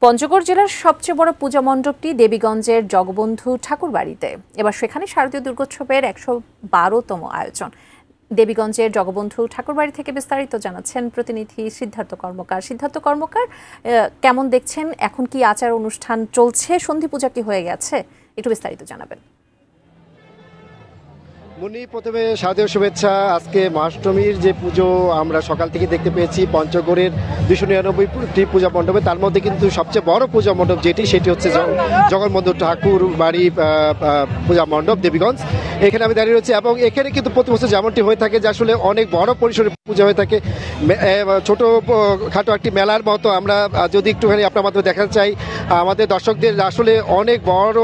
পঞ্চগড় জেলার সবচেয়ে বড় পূজা মণ্ডপটি দেবীগঞ্জের জগবন্ধু ঠাকুরবাড়িতে। এবার সেখানে শারদীয় দুর্গোৎসবের ১১২তম আয়োজন। দেবীগঞ্জের জগবন্ধু ঠাকুরবাড়ি থেকে বিস্তারিত জানাচ্ছেন প্রতিনিধি সিদ্ধার্থ কর্মকার। সিদ্ধার্থ কর্মকার, কেমন দেখছেন, এখন কি আচার অনুষ্ঠান চলছে, সন্ধি পূজা কি হয়ে গেছে, একটু বিস্তারিত জানাবেন। মুনি, প্রথমে শারদীয় শুভেচ্ছা। আজকে মহাষ্টমীর যে পুজো আমরা সকাল থেকে দেখতে পেয়েছি পঞ্চগড়ের ২৯৯টি পূজা মণ্ডপে, তার মধ্যে কিন্তু সবচেয়ে বড় পূজা মণ্ডপ সেটি হচ্ছে জগবন্ধু ঠাকুর বাড়ি পূজা মণ্ডপ দেবীগঞ্জ। এখানে আমি দাঁড়িয়ে রয়েছি এবং এখানে কিন্তু প্রতি বছর যেমনটি হয়ে থাকে যে আসলে অনেক বড় পরিসরে পূজা হয়ে থাকে, ছোট খাটো একটি মেলার মতো। আমরা যদি একটুখানি আপনার মাধ্যমে দেখাতে চাই আমাদের দর্শকদের, আসলে অনেক বড়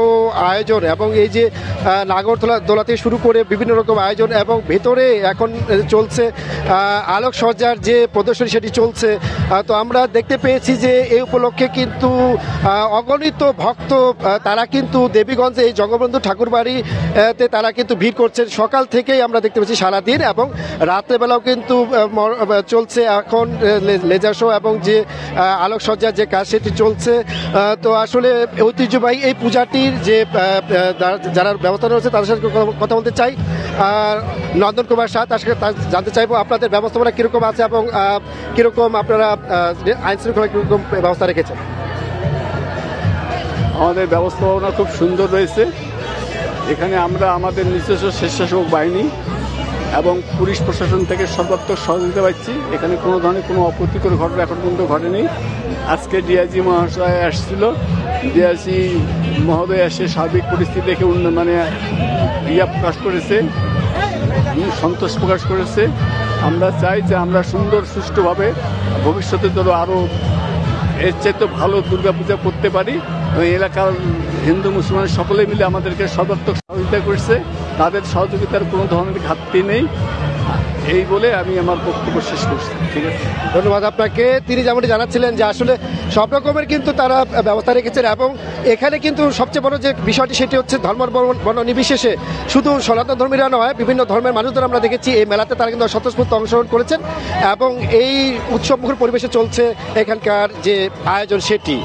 আয়োজন এবং এই যে নাগরদোলা দোলা থেকে শুরু করে বিভিন্ন রকম আয়োজন এবং ভেতরে এখন চলছে আলোকসজ্জার যে প্রদর্শনী সেটি চলছে। তো আমরা দেখতে পেয়েছি যে এই উপলক্ষে কিন্তু অগণিত ভক্ত তারা কিন্তু দেবীগঞ্জে এই জগবন্ধু ঠাকুরবাড়িতে তারা কিন্তু ভিড় করছেন সকাল থেকেই আমরা দেখতে পাচ্ছি সারাদিন, এবং রাত্রেবেলাও কিন্তু চলছে এখন লেজার শো এবং যে আলোকসজ্জার যে কাজ সেটি চলছে। তো আসলে ঐতিহ্যবাহী এই পূজাটির যে যারা ব্যবস্থা রয়েছে তাদের সাথে কথা বলতে চাই। নন্দন কুমার শাহ, তার সাথে জানতে চাইবো আপনাদের ব্যবস্থাপনা কিরকম আছে এবং কিরকম আপনারা আইন শৃঙ্খলা কিরকম ব্যবস্থা রেখেছেন। আমাদের ব্যবস্থাপনা খুব সুন্দর রয়েছে। এখানে আমরা আমাদের নিজস্ব স্বেচ্ছাসেবক বাহিনী এবং পুলিশ প্রশাসন থেকে সর্বাত্মক সহযোগিতা পাচ্ছি। এখানে কোনো ধরনের কোনো অপ্রীতিকর ঘটনা এখন পর্যন্ত ঘটেনি। আজকে ডিআইজি মহাশয় আসছিল, ডিআইজি মহোদয় এসে সার্বিক পরিস্থিতি দেখে প্রকাশ করেছে, সন্তোষ প্রকাশ করেছে। আমরা চাই যে আমরা সুন্দর সুষ্ঠুভাবে ভবিষ্যতে ধরো আরও এর চাইতে ভালো দুর্গাপূজা করতে পারি। এলাকার হিন্দু মুসলমান সকলে মিলে আমাদেরকে সর্বাত্মক সহযোগিতা করছে, তাদের সহযোগিতার কোনো ধরনের ঘাটতি নেই। এই বলে আমি আমার বক্তব্য শেষ করছি। ঠিক আছে, ধন্যবাদ আপনাকে। তিনি যেমনটি জানাচ্ছিলেন যে আসলে সব রকমের কিন্তু তারা ব্যবস্থা রেখেছেন এবং এখানে কিন্তু সবচেয়ে বড় যে বিষয়টি সেটি হচ্ছে ধর্ম বর্ণ নির্বিশেষে শুধু সনাতন ধর্মীরা নয়, বিভিন্ন ধর্মের মানুষদের আমরা দেখেছি এই মেলাতে তারা কিন্তু স্বতঃস্ফূর্ত অংশগ্রহণ করেছেন এবং এই উৎসবমুখর পরিবেশে চলছে এখানকার যে আয়োজন সেটি।